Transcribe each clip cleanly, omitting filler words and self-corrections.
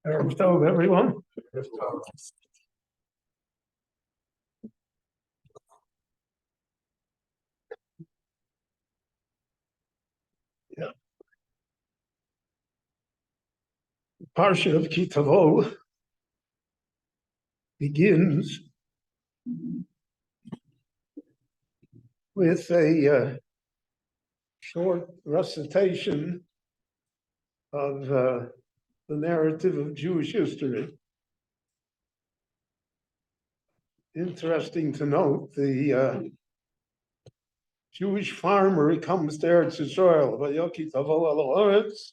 Erev Tov, everyone. Yeah. Parsha of Kitavo begins with a short recitation of the narrative of Jewish history. Interesting to note, the Jewish farmer comes to Eretz Yisrael, Vayoki Tavo al Haaretz,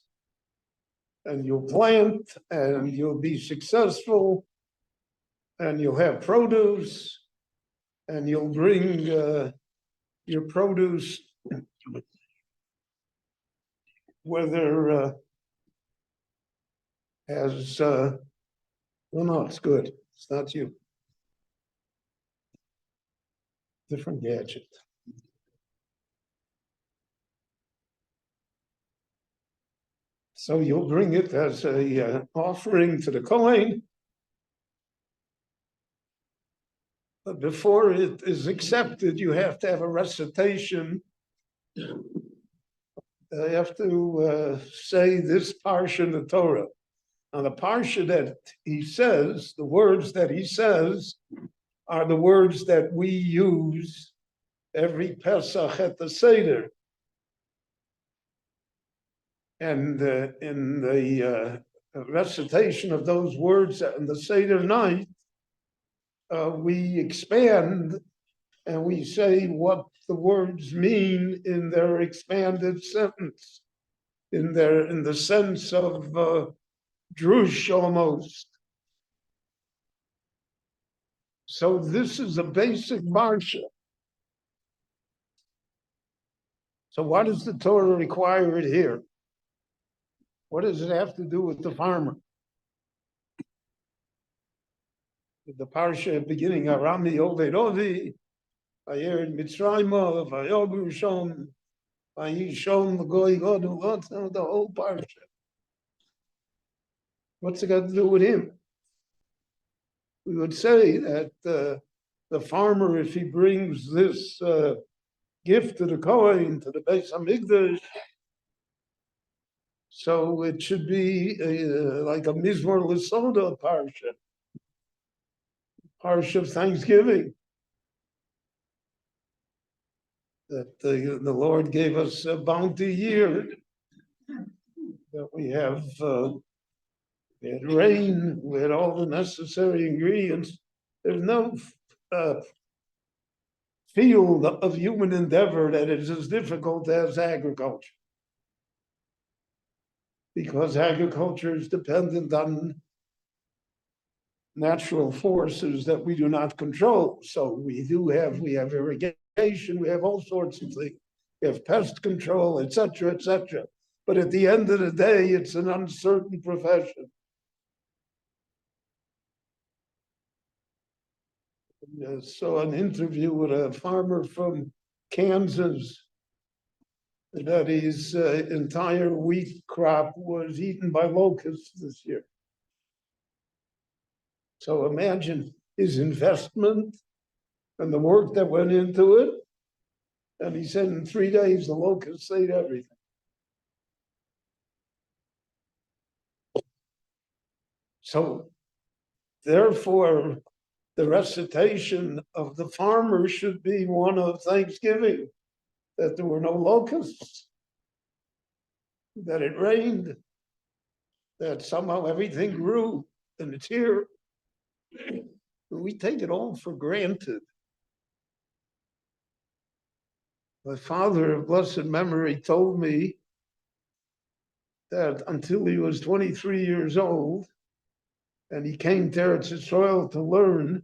and you'll plant, and you'll be successful, and you'll have produce, and you'll bring your produce, whether as, well, no, it's good. It's not you. Different gadget. So you'll bring it as a offering to the Kohen. But before it is accepted, you have to have a recitation. You have to say this parsha in the Torah. Now, the parsha that he says, the words that he says, are the words that we use every Pesach at the Seder. And in the recitation of those words in the Seder night, we expand and we say what the words mean in their expanded sentence, in the sense of drush almost. So this is a basic parsha. So why does the Torah require it here? What does it have to do with the farmer? The parsha beginning, Arami Oved Ovi, Vayer Mitzrayim, Vayogu Shom, Vayishom Goy Godu, the whole parsha. What's it got to do with him? We would say that the farmer, if he brings this gift to the Kohen, to the Beis Hamikdash, so it should be like a Mizmor L'Soda parsha of Thanksgiving. That the Lord gave us a bounty year, that we have we had rain, we had all the necessary ingredients. There's no field of human endeavor that is as difficult as agriculture, because agriculture is dependent on natural forces that we do not control. So we have irrigation, we have all sorts of things. We have pest control, etc., etc. But at the end of the day, it's an uncertain profession. I saw an interview with a farmer from Kansas that his entire wheat crop was eaten by locusts this year. So imagine his investment and the work that went into it. And he said in 3 days, the locusts ate everything. So therefore, the recitation of the farmer should be one of thanksgiving, that there were no locusts, that it rained, that somehow everything grew, and it's here. We take it all for granted. My father of blessed memory told me that until he was 23 years old, and he came to Eretz Yisrael to learn,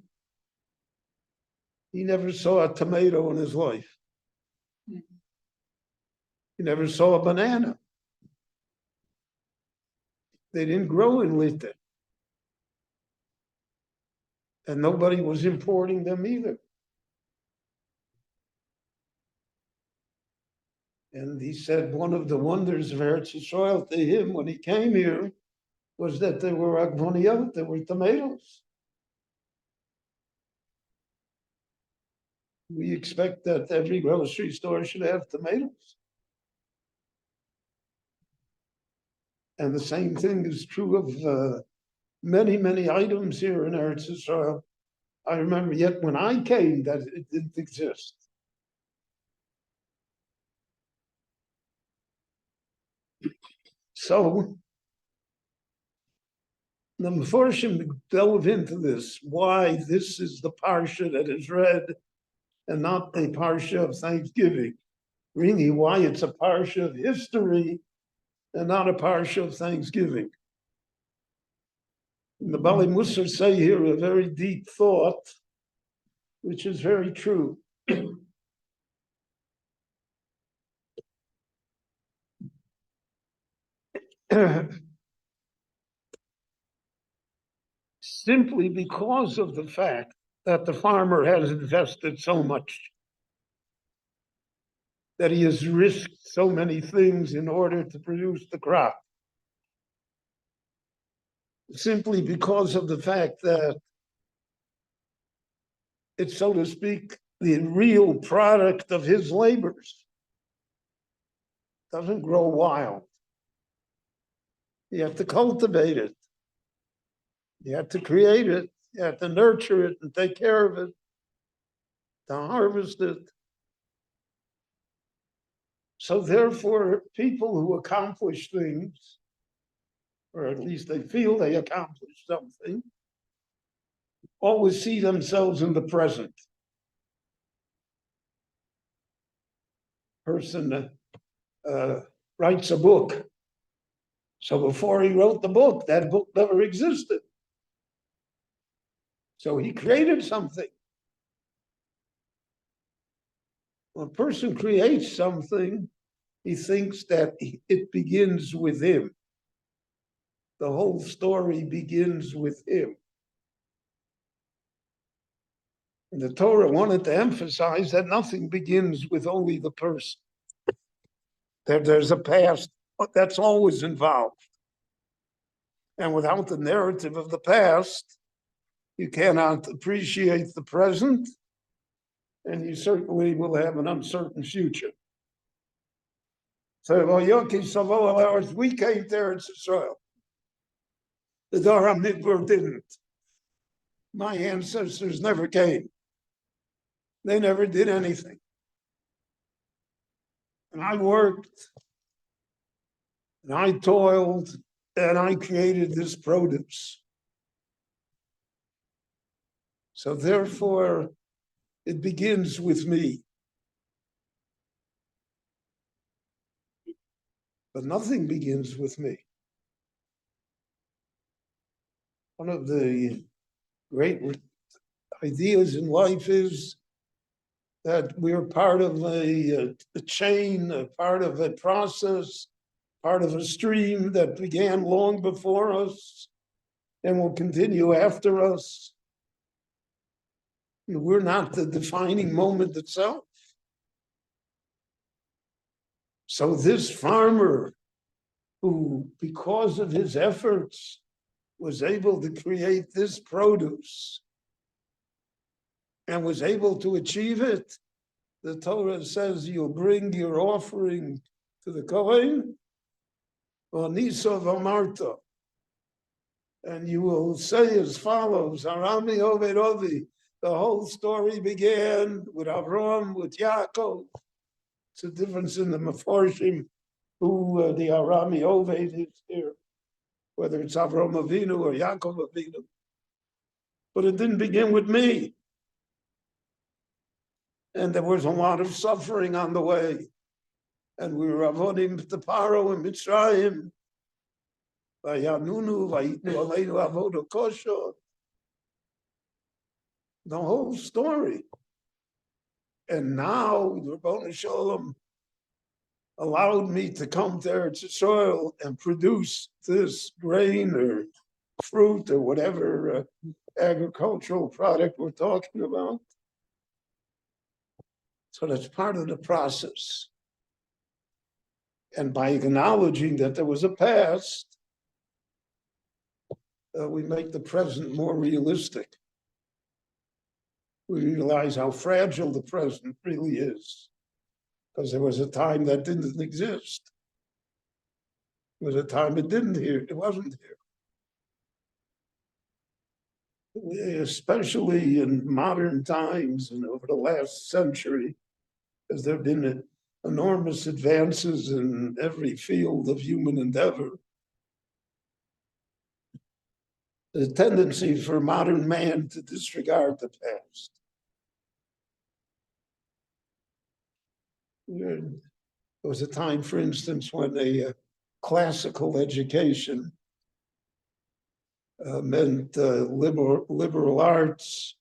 he never saw a tomato in his life. He never saw a banana. They didn't grow in Lita. And nobody was importing them either. And he said one of the wonders of Eretz Yisrael to him when he came here was that there were agvoniyot, there were tomatoes. We expect that every grocery store should have tomatoes. And the same thing is true of many, many items here in Eretz Yisrael. I remember yet when I came that it didn't exist. So the Meforshim delve into this, why this is the parsha that is read and not a parsha of Thanksgiving. Really, why it's a parsha of history and not a parsha of Thanksgiving. And the Bali Musar say here a very deep thought, which is very true. Simply because of the fact that the farmer has invested so much, that he has risked so many things in order to produce the crop. Simply because of the fact that it's, so to speak, the real product of his labors. Doesn't grow wild. You have to cultivate it. You have to create it. You have to nurture it and take care of it, to harvest it. So therefore, people who accomplish things, or at least they feel they accomplished something, always see themselves in the present. Person writes a book. So before he wrote the book, that book never existed. So he created something. When a person creates something, he thinks that it begins with him. The whole story begins with him. And the Torah wanted to emphasize that nothing begins with only the person. There's a past that's always involved. And without the narrative of the past, you cannot appreciate the present, and you certainly will have an uncertain future. So, we came there in Israel. The Dor HaMidbar didn't. My ancestors never came. They never did anything. And I worked, and I toiled, and I created this produce. So therefore, it begins with me. But nothing begins with me. One of the great ideas in life is that we're part of a chain, a part of a process, part of a stream that began long before us and will continue after us. We're not the defining moment itself. So this farmer who, because of his efforts, was able to create this produce and was able to achieve it, the Torah says you'll bring your offering to the Kohen, or Nisov Amarta, and you will say as follows, Arami Oved Ovi. The whole story began with Avram, with Yaakov. It's a difference in the Meforshim who the Arami Oved is here, whether it's Avram Avinu or Yaakov Avinu. But it didn't begin with me. And there was a lot of suffering on the way. And we were avodim to Paro and Mitzrayim. The whole story. And now the Rabboni Shalom allowed me to come there to soil and produce this grain or fruit or whatever agricultural product we're talking about. So that's part of the process. And by acknowledging that there was a past, we make the present more realistic. We realize how fragile the present really is, because there was a time that didn't exist. There was a time it wasn't here. Especially in modern times and over the last century, as there have been enormous advances in every field of human endeavor. The tendency for modern man to disregard the past. There was a time, for instance, when a classical education meant liberal arts,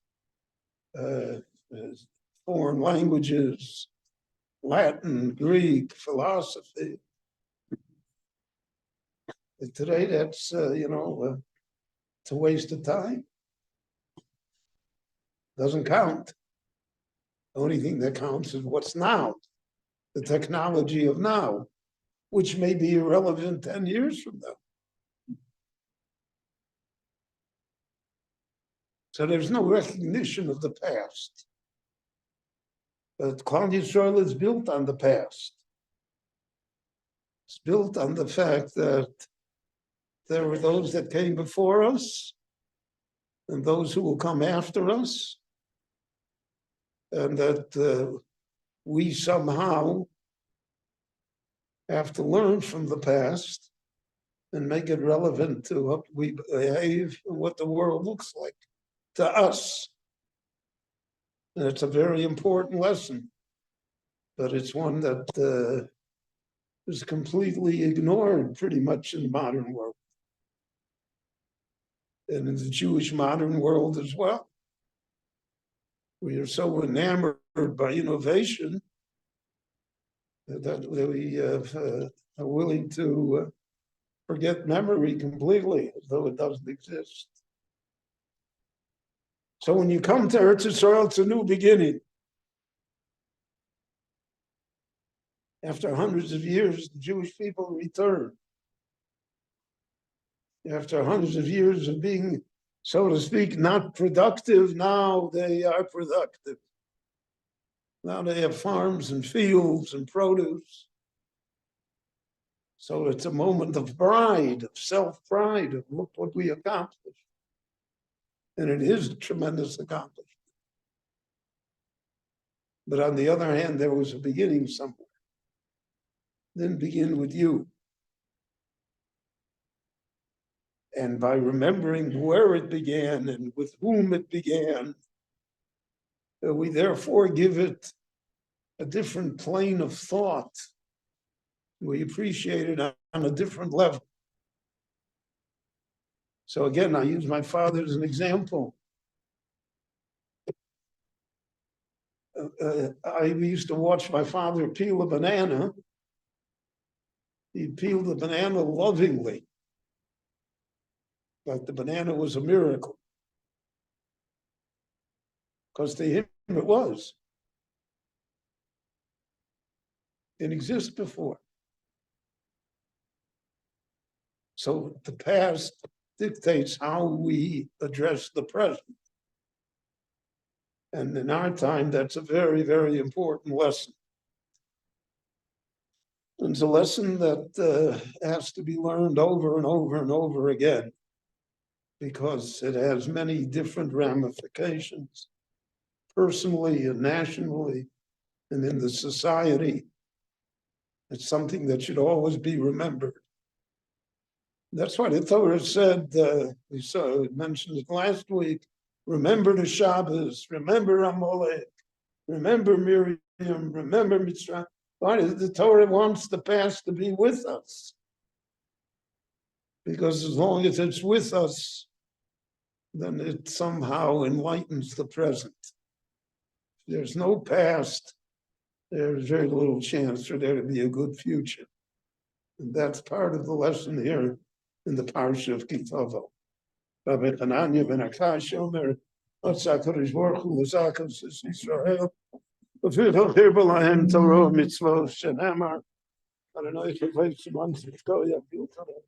foreign languages, Latin, Greek, philosophy. And today, that's it's a waste of time. Doesn't count. The only thing that counts is what's now, the technology of now, which may be irrelevant 10 years from now. So there's no recognition of the past. But Klal Yisrael is built on the past. It's built on the fact that there were those that came before us and those who will come after us, and that we somehow have to learn from the past and make it relevant to what we behave and what the world looks like to us. And it's a very important lesson, but it's one that is completely ignored pretty much in the modern world. And in the Jewish modern world as well. We are so enamored by innovation that we are willing to forget memory completely, as though it doesn't exist. So when you come to Eretz Yisrael, it's a new beginning. After hundreds of years, the Jewish people return. After hundreds of years of being, so to speak, not productive, now they are productive. Now they have farms and fields and produce. So it's a moment of pride, of self-pride, of look what we accomplished. And it is a tremendous accomplishment. But on the other hand, there was a beginning somewhere. Didn't begin with you. And by remembering where it began and with whom it began, we therefore give it a different plane of thought. We appreciate it on a different level. So again, I use my father as an example. I used to watch my father peel a banana. He peeled the banana lovingly, like the banana was a miracle. Because to him it was. It didn't exist before. So the past dictates how we address the present. And in our time, that's a very, very important lesson. And it's a lesson that has to be learned over and over and over again, because it has many different ramifications, personally and nationally, and in the society. It's something that should always be remembered. That's why the Torah said, we mentioned it last week, remember the Shabbos, remember Amalek, remember Miriam, remember Mitzrayim. Why? The Torah wants the past to be with us. because as long as it's with us, then it somehow enlightens the present. If there's no past, there's very little chance for there to be a good future. And that's part of the lesson here in the parsha of Kitavo. Rabbi Hananya ben Akash Omer, HaKadosh Baruch Hu l'zakas es Yisrael, v'fil chirba lahem Torah mitzvot shenemar, Adonai chavei shemon tzivko yavil Torah.